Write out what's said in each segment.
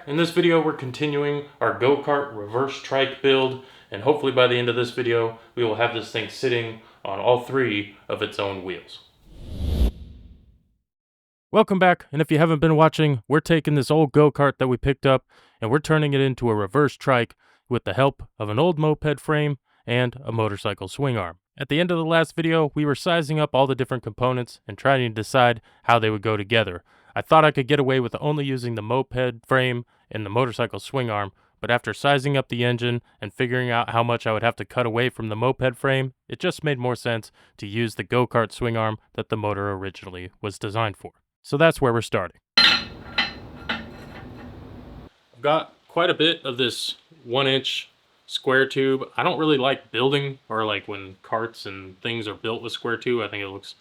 In this video, we're continuing our go-kart reverse trike build, and hopefully by the end of this video, we will have this thing sitting on all three of its own wheels. Welcome back, and if you haven't been watching, we're taking this old go-kart that we picked up, and we're turning it into a reverse trike with the help of an old moped frame and a motorcycle swing arm. At the end of the last video, we were sizing up all the different components and trying to decide how they would go together. I thought I could get away with only using the moped frame and the motorcycle swing arm, but after sizing up the engine and figuring out how much I would have to cut away from the moped frame, it just made more sense to use the go-kart swing arm that the motor originally was designed for. So that's where we're starting. I've got quite a bit of this 1-inch square tube. I don't really like building, or like when carts and things are built with square tube, I think it looks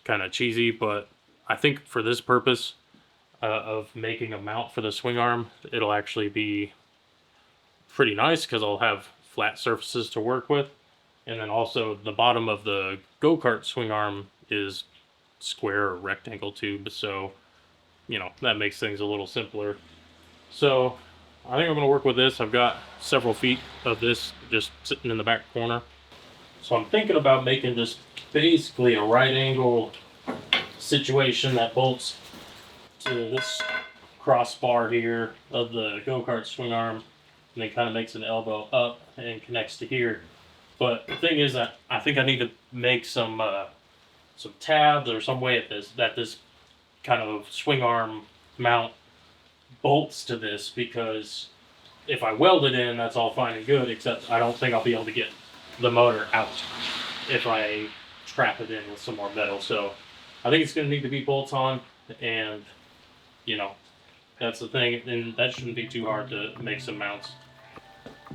kind of cheesy, but I think for this purpose of making a mount for the swing arm, it'll actually be pretty nice because I'll have flat surfaces to work with. And then also the bottom of the go-kart swing arm is square or rectangle tube, so you know, that makes things a little simpler. So I think I'm going to work with this. I've got several feet of this just sitting in the back corner. So I'm thinking about making just basically a right angle situation that bolts to this crossbar here of the go-kart swing arm, and then kind of makes an elbow up and connects to here. But the thing is that I think I need to make some tabs or some way that this kind of swing arm mount bolts to this, because if I weld it in, that's all fine and good, except I don't think I'll be able to get the motor out if I trap it in with some more metal. So I think it's going to need to be bolts on, and you know, that's the thing, and that shouldn't be too hard to make some mounts.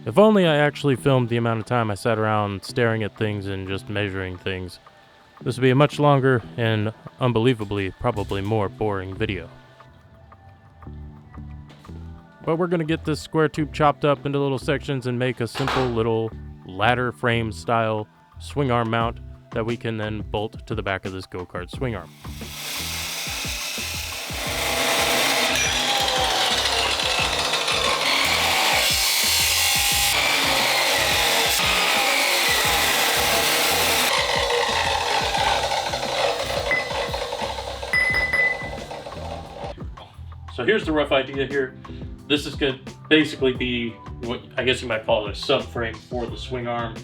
If only I actually filmed the amount of time I sat around staring at things and just measuring things. This would be a much longer and unbelievably probably more boring video. But we're going to get this square tube chopped up into little sections and make a simple little ladder frame style swing arm mount that we can then bolt to the back of this go-kart swing arm. So here's the rough idea here. This is going to basically be what I guess you might call it a subframe for the swing arm.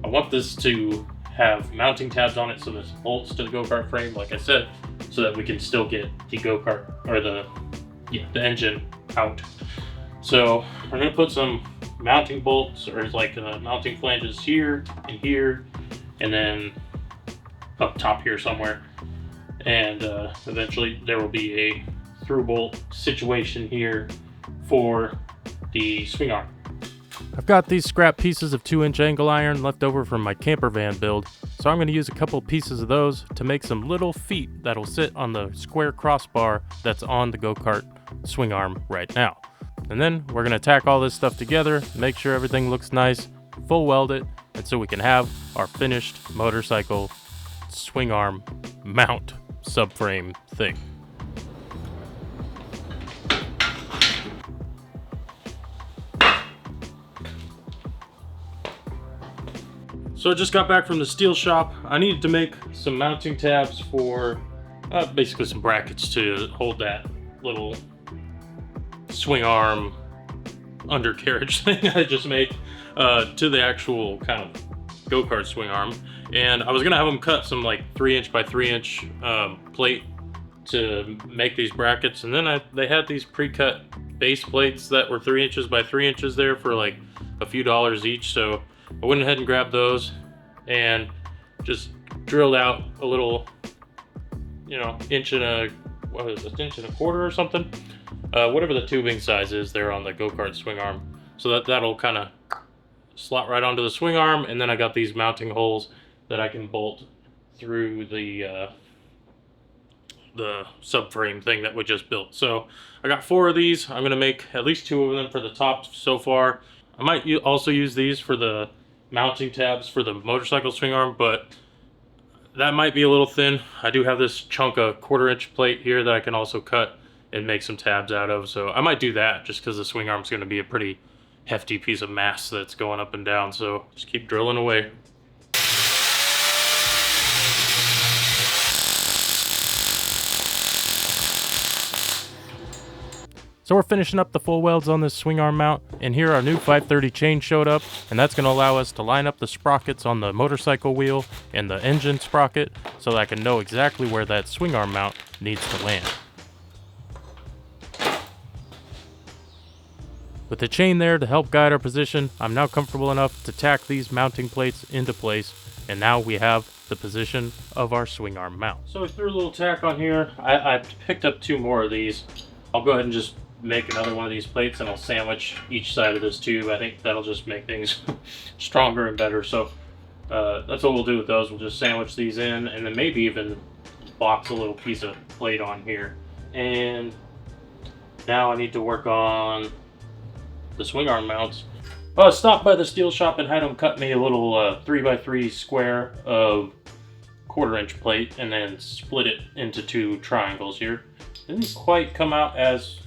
I want this to have mounting tabs on it so this bolts to the go-kart frame, like I said, so that we can still get the go-kart or the engine out. So we're going to put some mounting bolts, or like mounting flanges here and here, and then up top here somewhere. And eventually there will be a through bolt situation here for the swing arm. I've got these scrap pieces of 2-inch angle iron left over from my camper van build, so I'm going to use a couple pieces of those to make some little feet that'll sit on the square crossbar that's on the go-kart swing arm right now. And then we're going to tack all this stuff together, make sure everything looks nice, full weld it, and so we can have our finished motorcycle swing arm mount subframe thing. So I just got back from the steel shop. I needed to make some mounting tabs for basically some brackets to hold that little swing arm undercarriage thing I just made to the actual kind of go-kart swing arm. And I was gonna have them cut some like 3-inch by 3-inch plate to make these brackets, and then they had these pre-cut base plates that were 3 inches by 3 inches there for like a few dollars each. So I went ahead and grabbed those and just drilled out a little, you know, inch and a quarter or something, whatever the tubing size is there on the go-kart swing arm, so that'll kind of slot right onto the swing arm. And then I got these mounting holes that I can bolt through the subframe thing that we just built. So I got 4 of these. I'm going to make at least 2 of them for the top so far. I might also use these for the mounting tabs for the motorcycle swing arm, but that might be a little thin. I do have this chunk of 1/4-inch plate here that I can also cut and make some tabs out of. So I might do that just because the swing arm's going to be a pretty hefty piece of mass that's going up and down. So just keep drilling away. So we're finishing up the full welds on this swing arm mount, and here our new 530 chain showed up, and that's going to allow us to line up the sprockets on the motorcycle wheel and the engine sprocket so that I can know exactly where that swing arm mount needs to land. With the chain there to help guide our position, I'm now comfortable enough to tack these mounting plates into place, and now we have the position of our swing arm mount. So we threw a little tack on here. I picked up 2 more of these. I'll go ahead and just make another one of these plates, and I'll sandwich each side of this tube. I think that'll just make things stronger and better. So that's what we'll do with those. We'll just sandwich these in, and then maybe even box a little piece of plate on here. And now I need to work on the swing arm mounts. I stopped by the steel shop and had them cut me a little 3x3 square of 1/4 inch plate, and then split it into 2 triangles here. Didn't quite come out as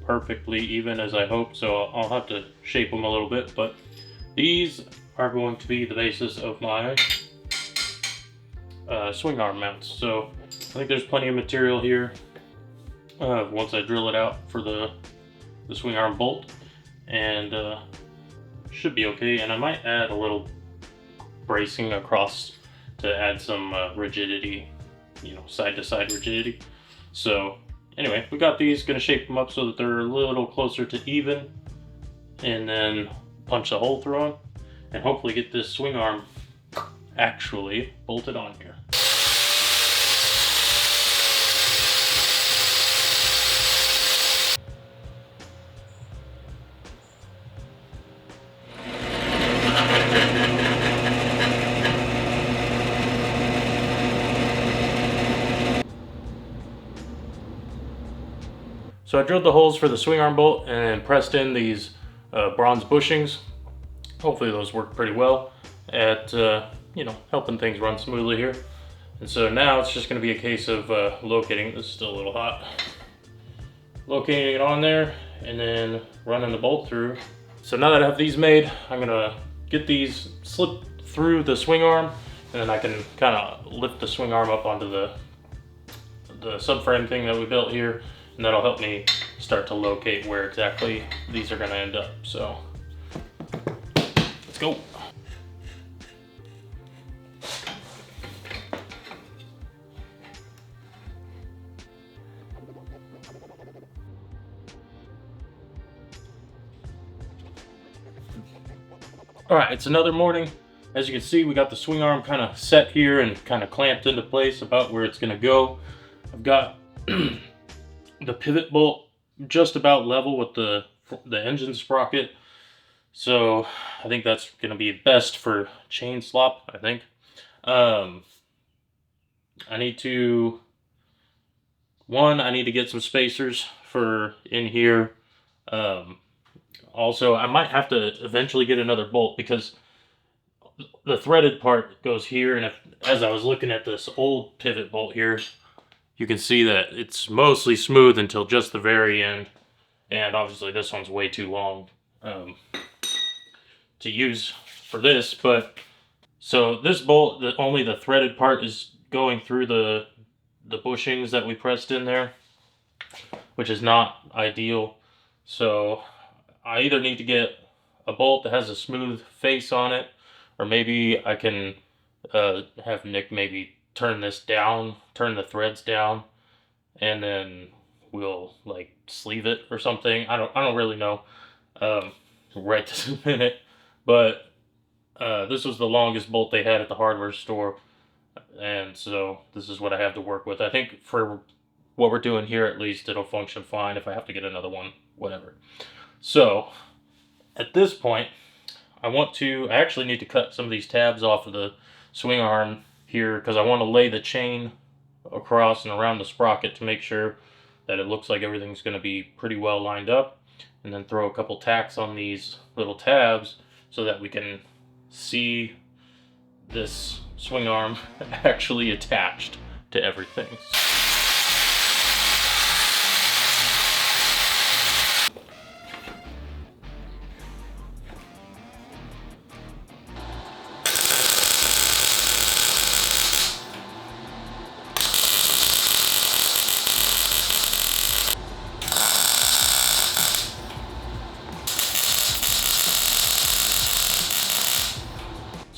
perfectly even as I hoped, so I'll have to shape them a little bit, but these are going to be the basis of my swing arm mounts. So I think there's plenty of material here once I drill it out for the swing arm bolt, and should be okay. And I might add a little bracing across to add some rigidity, you know, side to side rigidity. So anyway, we got these, gonna shape them up so that they're a little closer to even, and then punch a hole through them, and hopefully get this swing arm actually bolted on here. So I drilled the holes for the swing arm bolt and pressed in these bronze bushings. Hopefully those work pretty well at you know, helping things run smoothly here. And so now it's just going to be a case of locating. This is still a little hot. Locating it on there and then running the bolt through. So now that I have these made, I'm gonna get these slip through the swing arm, and then I can kind of lift the swing arm up onto the subframe thing that we built here. And that'll help me start to locate where exactly these are going to end up. So let's go. All right, it's another morning. As you can see, we got the swing arm kind of set here and kind of clamped into place about where it's going to go. I've got the pivot bolt just about level with the engine sprocket, so I think that's going to be best for chain slop, I think. I need to get some spacers for in here. Also, I might have to eventually get another bolt because the threaded part goes here, and as I was looking at this old pivot bolt here, you can see that it's mostly smooth until just the very end, and obviously this one's way too long to use for this. But so this bolt, only the threaded part is going through the bushings that we pressed in there, which is not ideal. So I either need to get a bolt that has a smooth face on it, or maybe I can have Nick maybe turn this down, turn the threads down, and then we'll like sleeve it or something. I don't really know right this minute, but this was the longest bolt they had at the hardware store, and so this is what I have to work with. I think for what we're doing here, at least, it'll function fine. If I have to get another one, whatever. So at this point, I actually need to cut some of these tabs off of the swing arm here, because I want to lay the chain across and around the sprocket to make sure that it looks like everything's going to be pretty well lined up, and then throw a couple tacks on these little tabs so that we can see this swing arm actually attached to everything.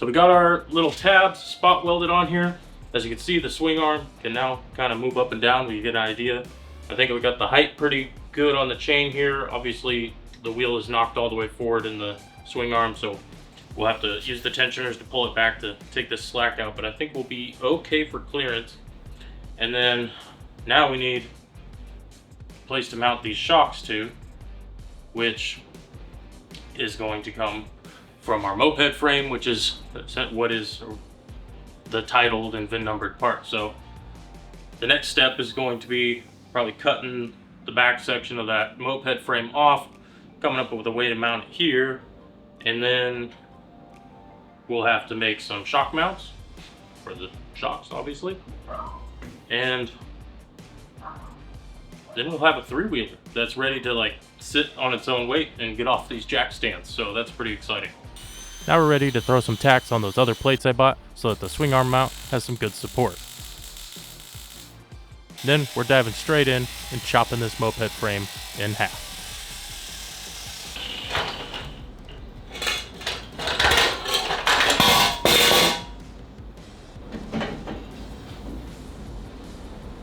So we got our little tabs spot welded on here. As you can see, the swing arm can now kind of move up and down when you get an idea. I think we got the height pretty good on the chain here. Obviously, the wheel is knocked all the way forward in the swing arm, so we'll have to use the tensioners to pull it back to take this slack out, but I think we'll be okay for clearance. And then now we need a place to mount these shocks to, which is going to come from our moped frame, which is what is the titled and VIN numbered part. So the next step is going to be probably cutting the back section of that moped frame off, coming up with a way to mount it here, and then we'll have to make some shock mounts for the shocks, obviously, and then we'll have a three-wheeler that's ready to like sit on its own weight and get off these jack stands. So that's pretty exciting. Now we're ready to throw some tacks on those other plates I bought so that the swing arm mount has some good support. Then we're diving straight in and chopping this moped frame in half.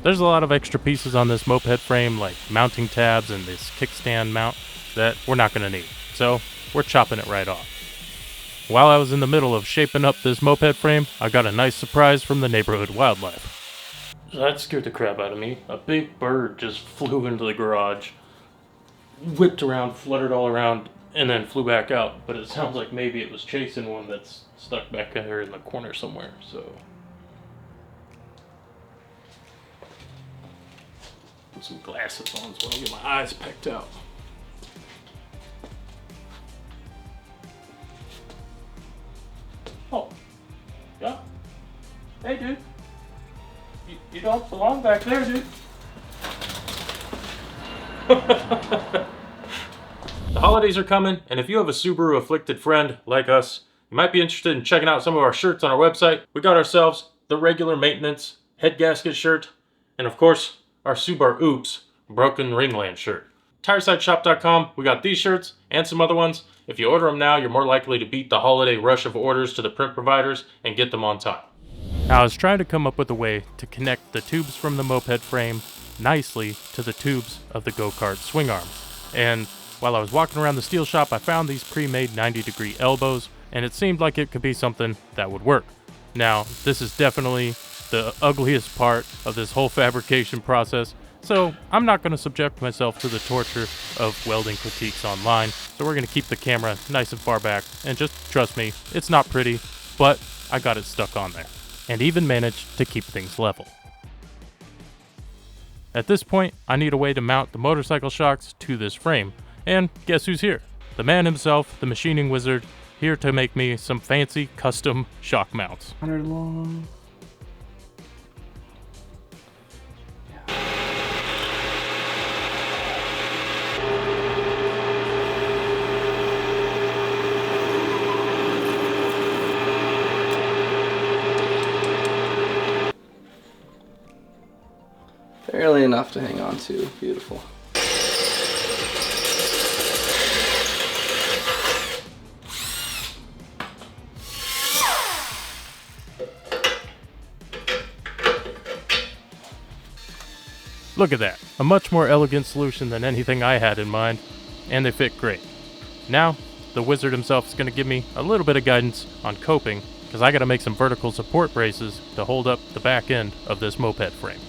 There's a lot of extra pieces on this moped frame, like mounting tabs and this kickstand mount, that we're not going to need, so we're chopping it right off. While I was in the middle of shaping up this moped frame, I got a nice surprise from the neighborhood wildlife. That scared the crap out of me. A big bird just flew into the garage, whipped around, fluttered all around, and then flew back out. But it sounds like maybe it was chasing one that's stuck back there in the corner somewhere, so. Put some glasses on so I don't get my eyes pecked out. Oh, yeah. Hey, dude. You don't belong back there, dude. The holidays are coming, and if you have a Subaru afflicted friend like us, you might be interested in checking out some of our shirts on our website. We got ourselves the regular maintenance head gasket shirt, and of course, our Subaru Oops broken ringland shirt. TireSideShop.com, we got these shirts and some other ones. If you order them now, you're more likely to beat the holiday rush of orders to the print providers and get them on time. Now, I was trying to come up with a way to connect the tubes from the moped frame nicely to the tubes of the go-kart swing arm. And while I was walking around the steel shop, I found these pre-made 90-degree elbows, and it seemed like it could be something that would work. Now, this is definitely the ugliest part of this whole fabrication process, so I'm not going to subject myself to the torture of welding critiques online. So we're going to keep the camera nice and far back, and just trust me, it's not pretty, but I got it stuck on there, and even managed to keep things level. At this point, I need a way to mount the motorcycle shocks to this frame, and guess who's here? The man himself, the machining wizard, here to make me some fancy custom shock mounts. 100 long. Barely enough to hang on to. Beautiful. Look at that. A much more elegant solution than anything I had in mind, and they fit great. Now, the wizard himself is going to give me a little bit of guidance on coping, because I got to make some vertical support braces to hold up the back end of this moped frame.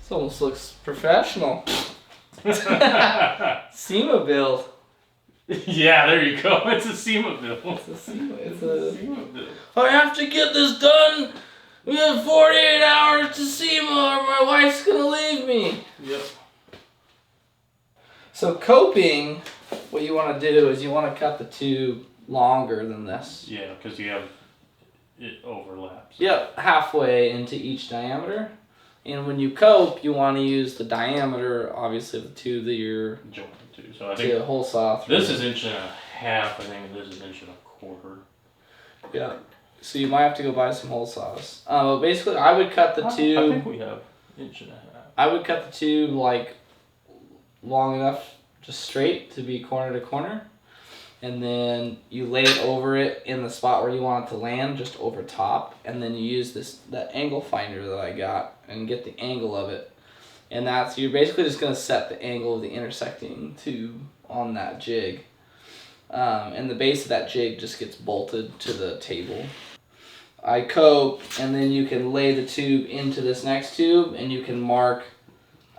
This almost looks professional. SEMA build. Yeah, there you go. It's a SEMA build. It's a SEMA build. I have to get this done. We have 48 hours to SEMA or my wife's gonna leave me. Yep. So coping, what you want to do is you want to cut the tube longer than this. Yeah, because you have it overlaps. Yep, halfway into each diameter. And when you cope, you want to use the diameter, obviously, of the tube that you're joint to. So I think hole saw through. this is 1.5 inches. I think this is 1.25 inches. Yeah. So you might have to go buy some hole saws. But basically, I would cut the tube. I think we have 1.5 inches. I would cut the tube like long enough, just straight, to be corner to corner. and then you lay it over it in the spot where you want it to land, just over top, and then you use that angle finder that I got and get the angle of it. And you're basically just going to set the angle of the intersecting tube on that jig. And the base of that jig just gets bolted to the table. I cope, and then you can lay the tube into this next tube, and you can mark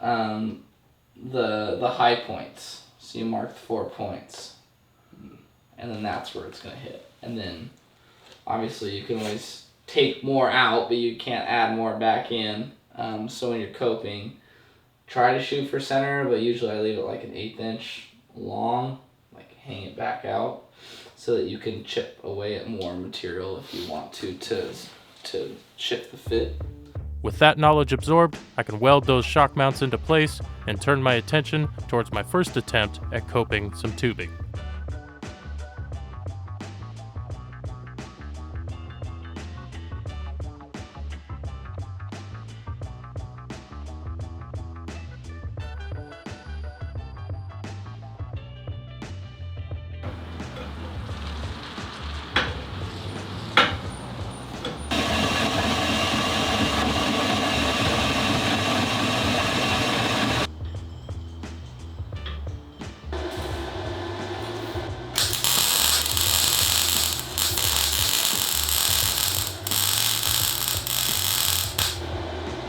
the high points. So you mark the 4 points, and then that's where it's going to hit. And then obviously you can always take more out, but you can't add more back in. So when you're coping, try to shoot for center, but usually I leave it like an 1/8 inch long, like hang it back out, so that you can chip away at more material if you want to shift the fit. With that knowledge absorbed, I can weld those shock mounts into place and turn my attention towards my first attempt at coping some tubing.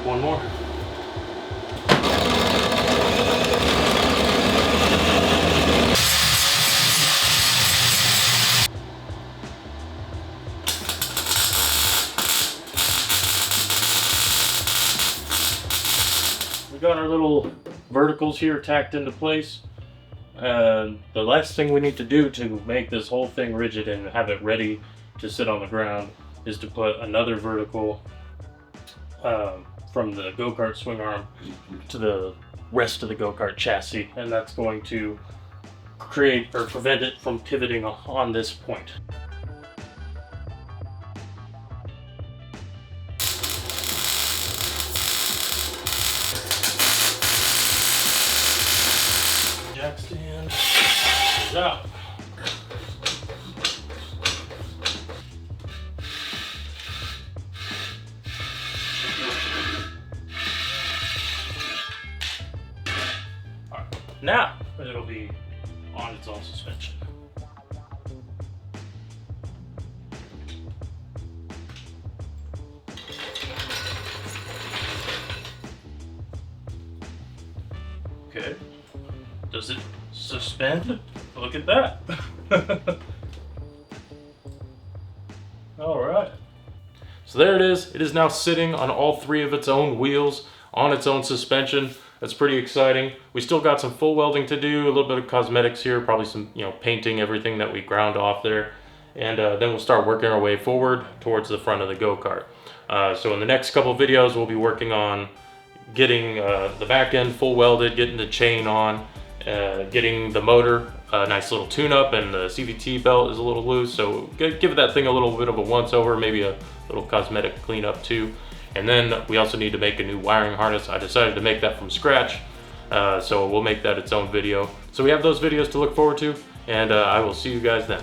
One more. We got our little verticals here tacked into place. The last thing we need to do to make this whole thing rigid and have it ready to sit on the ground is to put another vertical from the go-kart swing arm to the rest of the go-kart chassis, and that's going to create or prevent it from pivoting on this point. Jack stand is out. Now it'll be on its own suspension. Okay. Does it suspend? Look at that. All right. So there it is. It is now sitting on all 3 of its own wheels, on its own suspension. That's pretty exciting. We still got some full welding to do, a little bit of cosmetics here, probably some, painting everything that we ground off there. And then we'll start working our way forward towards the front of the go-kart. So in the next couple videos, we'll be working on getting the back end full welded, getting the chain on, getting the motor a nice little tune-up, and the CVT belt is a little loose. So give that thing a little bit of a once-over, maybe a little cosmetic cleanup too. And then we also need to make a new wiring harness. I decided to make that from scratch, so we'll make that its own video. So we have those videos to look forward to, and I will see you guys then.